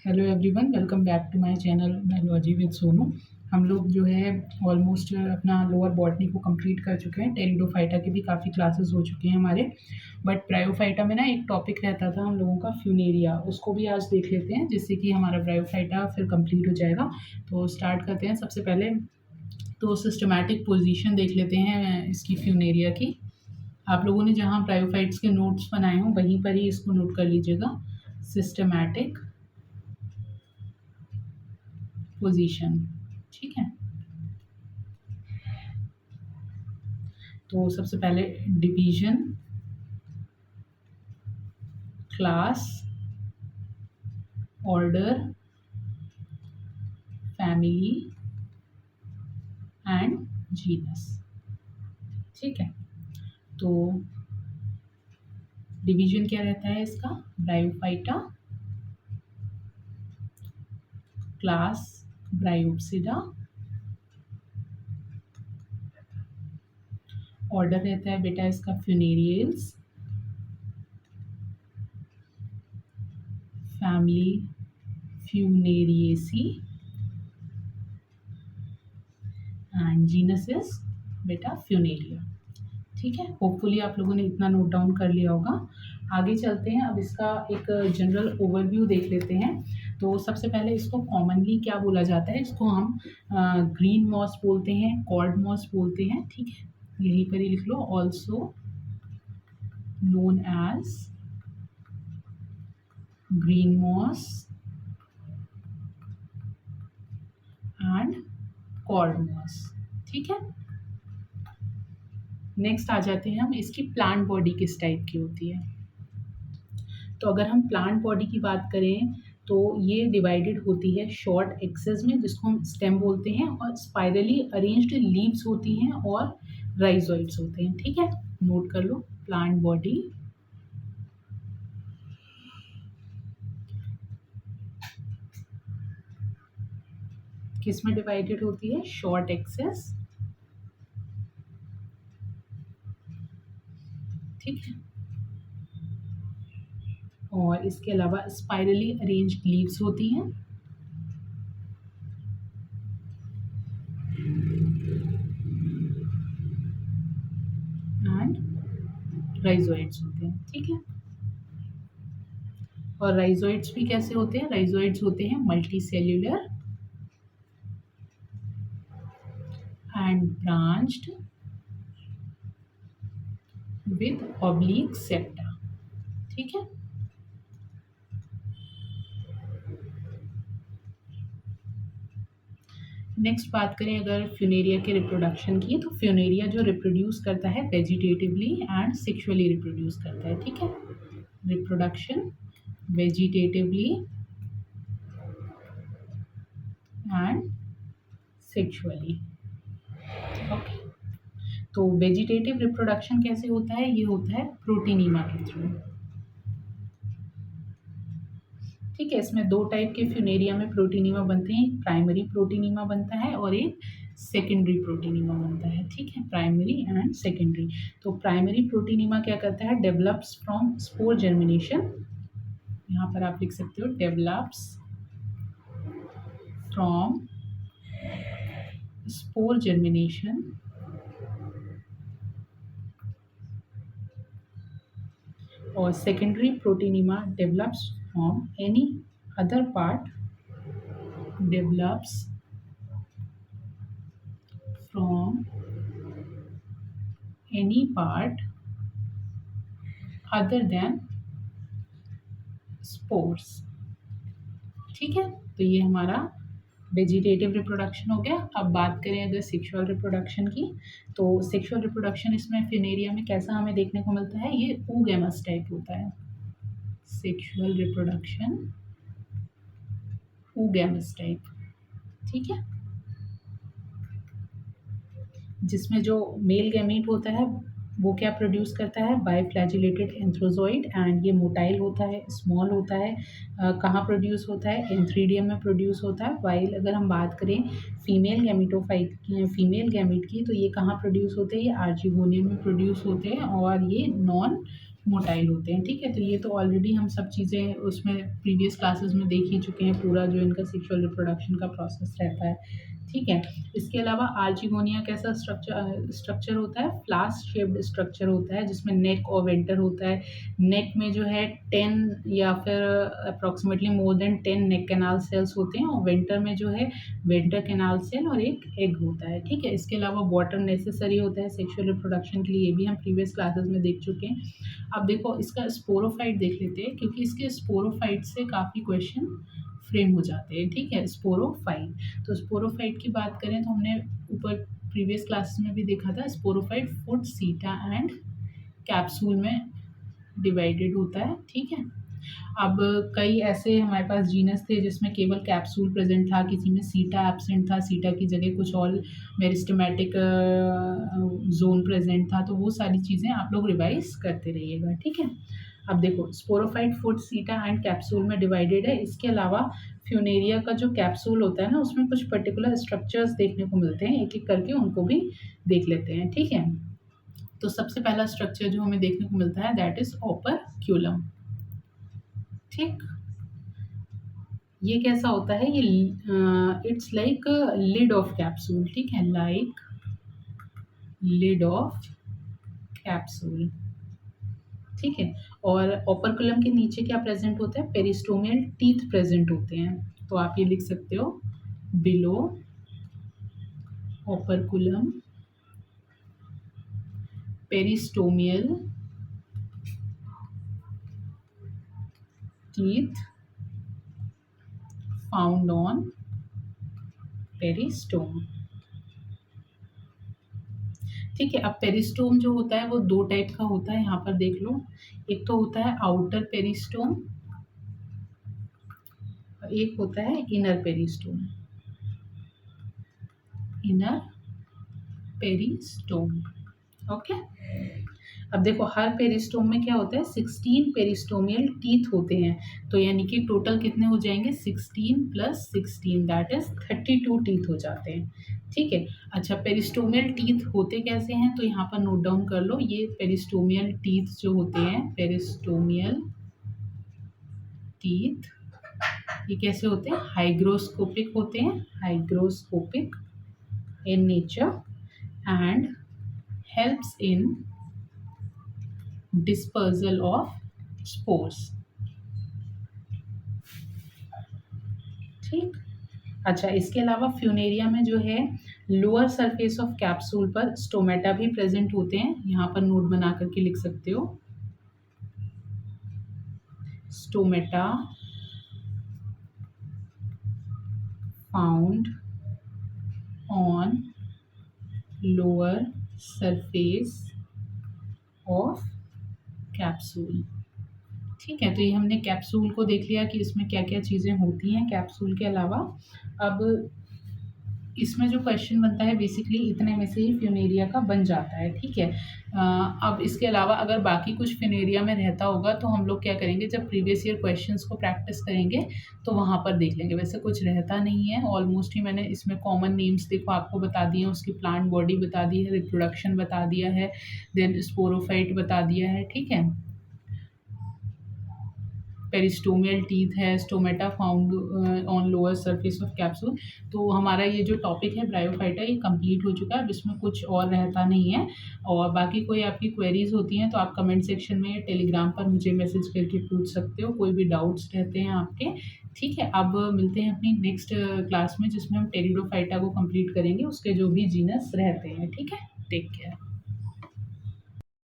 Hello everyone, welcome back to my channel biology with Sonu. हम लोग जो है ऑलमोस्ट अपना लोअर बॉटनी को कंप्लीट कर चुके हैं। टेरिडोफाइटा के भी काफ़ी क्लासेस हो चुके हैं हमारे, बट ब्रायोफाइटा में ना एक टॉपिक रहता था हम लोगों का फ्यूनेरिया, उसको भी आज देख लेते हैं जिससे कि हमारा ब्रायोफाइटा फिर कंप्लीट हो जाएगा। तो स्टार्ट करते हैं। सबसे पहले तो सिस्टमैटिक पोजीशन देख लेते हैं इसकी फ्यूनेरिया की। आप लोगों ने जहाँ ब्रायोफाइट्स के नोट्स बनाए हों वहीं पर ही इसको नोट कर लीजिएगा, सिस्टमैटिक पोजीशन। ठीक है, तो सबसे पहले division, class, order, family and genus. ठीक है, तो डिवीजन क्या रहता है इसका, ब्रायोफाइटा, क्लास ब्रायोप्सिडा, ऑर्डर रहता है बेटा इसका फ्यूनेरियल्स, फैमिली फ्यूनेरिएसी एंड जीनस इज बेटा फ्यूनेरिया। ठीक है, होपफुली आप लोगों ने इतना नोट डाउन कर लिया होगा। आगे चलते हैं, अब इसका एक जनरल ओवरव्यू देख लेते हैं। तो सबसे पहले इसको कॉमनली क्या बोला जाता है, इसको हम ग्रीन मॉस बोलते हैं, कॉर्ड मॉस बोलते हैं। ठीक है, यहीं पर ही लिख लो, also known as green moss and cord moss. ठीक है, नेक्स्ट आ जाते हैं हम, इसकी प्लांट बॉडी किस टाइप की होती है। तो अगर हम प्लांट बॉडी की बात करें तो ये डिवाइडेड होती है शॉर्ट एक्सेस में, जिसको हम स्टेम बोलते हैं, और स्पाइरली अरेंज्ड लीव्स होती हैं और राइजोइड्स होते हैं। ठीक है, नोट कर लो, प्लांट बॉडी किस में डिवाइडेड होती है, शॉर्ट एक्सेस। ठीक है, और इसके अलावा स्पाइरली अरेंज्ड लीव्स होती हैं एंड राइजोइड्स होते हैं। ठीक है, और राइजोइड्स भी कैसे होते हैं, राइजोइड्स होते हैं multi cellular and branched with oblique septa. ठीक है, नेक्स्ट बात करें अगर फ्यूनेरिया के रिप्रोडक्शन की, तो फ्यूनेरिया जो रिप्रोड्यूस करता है वेजिटेटिवली एंड सेक्सुअली रिप्रोड्यूस करता है। ठीक है, reproduction vegetatively and sexually. Okay, तो वेजिटेटिव रिप्रोडक्शन कैसे होता है, ये होता है प्रोटीनिमा के थ्रू। ठीक है, इसमें दो टाइप के फ्यूनेरिया में प्रोटीनिमा बनते हैं, एक प्राइमरी प्रोटीनिमा बनता है और एक सेकेंडरी प्रोटीनिमा बनता है। ठीक है, प्राइमरी एंड सेकेंडरी। तो प्राइमरी प्रोटीनिमा क्या करता है, डेवलप्स फ्रॉम स्पोर जर्मिनेशन, यहाँ पर आप लिख सकते हो डेवलप्स फ्रॉम स्पोर जर्मिनेशन और secondary प्रोटीनिमा develops from any other part, develops from any part other than spores। ठीक है, तो ये हमारा वेजिटेटिव रिप्रोडक्शन हो गया। अब बात करें अगर सेक्सुअल रिप्रोडक्शन की, तो सेक्सुअल रिप्रोडक्शन इसमें फ्यूनेरिया में कैसा हमें देखने को मिलता है, ये oogamous टाइप होता है। Sexual reproduction oogamous type. ठीक है, जिसमें जो मेल गैमीट होता है वो क्या प्रोड्यूस करता है, बाइफ्लैजिलेटेड एंथ्रोजॉइड, एंड ये मोटाइल होता है, स्मॉल होता है। कहाँ प्रोड्यूस होता है, एंथ्रीडियम में प्रोड्यूस होता है। वाइल अगर हम बात करें फीमेल गैमीटोफाइट की, फीमेल गैमीट की, तो ये कहाँ प्रोड्यूस होते हैं, ये आर्चिगोनियम में प्रोड्यूस होते हैं और ये नॉन मोटाइल होते हैं, ठीक है। तो ये तो ऑलरेडी हम सब चीज़ें उसमें प्रीवियस क्लासेस में देख ही चुके हैं, पूरा जो इनका सेक्सुअल रिप्रोडक्शन का प्रोसेस रहता है, ठीक है। इसके अलावा आर्चिगोनिया कैसा स्ट्रक्चर होता है, फ्लास्क शेप्ड स्ट्रक्चर होता है जिसमें नेक और वेंटर होता है। नेक में जो है 10 या फिर अप्रॉक्सीमेटली मोर देन 10 नेक कैनाल सेल्स होते हैं, और वेंटर में जो है वेंटर कैनाल सेल और एक एग होता है, ठीक है। इसके अलावा वाटर नेसेसरी होता है सेक्सुअल रिप्रोडक्शन के लिए, ये भी हम प्रीवियस क्लासेस में देख चुके हैं। अब देखो इसका स्पोरोफाइट देख लेते हैं, क्योंकि इसके स्पोरोफाइट से काफ़ी क्वेश्चन फ्रेम हो जाते हैं, ठीक है। स्पोरोफाइट, तो स्पोरोफाइट की बात करें तो हमने ऊपर प्रीवियस क्लासेस में भी देखा था, स्पोरोफाइट फुट, सीटा एंड कैप्सूल में डिवाइडेड होता है, ठीक है। अब कई ऐसे हमारे पास जीनस थे जिसमें केवल कैप्सूल प्रेजेंट था, किसी में सीटा एब्सेंट था, सीटा की जगह कुछ और मेरिस्टेमेटिक जोन प्रेजेंट था, तो वो सारी चीज़ें आप लोग रिवाइज करते रहिएगा, ठीक है। अब देखो स्पोरोफाइट फुट, सीटा एंड कैप्सूल में डिवाइडेड है। इसके अलावा फ्यूनेरिया का जो कैप्सूल होता है ना, उसमें कुछ पर्टिकुलर स्ट्रक्चर्स देखने को मिलते हैं, एक एक करके उनको भी देख लेते हैं, ठीक है। तो सबसे पहला स्ट्रक्चर जो हमें देखने को मिलता है दैट इज ओपर्क्यूलम, ठीक। ये कैसा होता है, ये it's like lid of capsule, ठीक है, लाइक लिड ऑफ कैप्सूल, ठीक है। और ओपर्कुलम के नीचे क्या प्रेजेंट होता है, पेरिस्टोमियल टीथ प्रेजेंट होते हैं, तो आप ये लिख सकते हो below operculum peristomial teeth found on peristome, ठीक है। अब पेरिस्टोम जो होता है वो दो टाइप का होता है, यहाँ पर देख लो। एक तो होता है आउटर पेरिस्टोम और एक होता है inner peristome, inner peristome, okay. अब देखो हर पेरिस्टोम में क्या होता है, 16 पेरिस्टोमियल टीथ होते हैं, तो यानी कि टोटल कितने हो जाएंगे, 16 + 16 दैट इज 32 टीथ हो जाते हैं, ठीक है। अच्छा, पेरिस्टोमियल टीथ होते कैसे हैं, तो यहाँ पर नोट डाउन कर लो। ये पेरिस्टोमियल टीथ जो होते हैं, पेरिस्टोमियल टीथ ये कैसे होते हैं, हाइग्रोस्कोपिक होते हैं, hygroscopic in nature and helps in dispersal of spores, ठीक। अच्छा, इसके अलावा फ्यूनेरिया में जो है लोअर सरफेस ऑफ कैप्सूल पर स्टोमेटा भी प्रेजेंट होते हैं, यहाँ पर नोट बना करके लिख सकते हो, stomata found on lower surface of capsule, ठीक है। तो ये हमने कैप्सूल को देख लिया कि इसमें क्या क्या चीज़ें होती हैं कैप्सूल के अलावा। अब इसमें जो क्वेश्चन बनता है बेसिकली इतने में से ही फ्यूनेरिया का बन जाता है, ठीक है। अब इसके अलावा अगर बाकी कुछ फ्यूनेरिया में रहता होगा तो हम लोग क्या करेंगे, जब प्रीवियस ईयर क्वेश्चंस को प्रैक्टिस करेंगे तो वहाँ पर देख लेंगे। वैसे कुछ रहता नहीं है, ऑलमोस्ट ही मैंने इसमें कॉमन नेम्स देखो आपको बता दिए हैं, उसकी प्लांट बॉडी बता दी है, रिप्रोडक्शन बता दिया है, देन स्पोरोफाइट बता दिया है, ठीक है। पेरिस्टोमियल टीथ है, stomata found on lower surface of capsule. तो हमारा ये जो टॉपिक है ब्रायोफाइटा ये कंप्लीट हो चुका है, अब इसमें कुछ और रहता नहीं है। और बाकी कोई आपकी क्वेरीज होती हैं तो आप कमेंट सेक्शन में या टेलीग्राम पर मुझे मैसेज करके पूछ सकते हो, कोई भी डाउट्स रहते हैं आपके, ठीक है। अब मिलते हैं अपनी नेक्स्ट क्लास में जिसमें हम टेरिडोफाइटा को कंप्लीट करेंगे, उसके जो भी जीनस रहते हैं, ठीक है। Take care.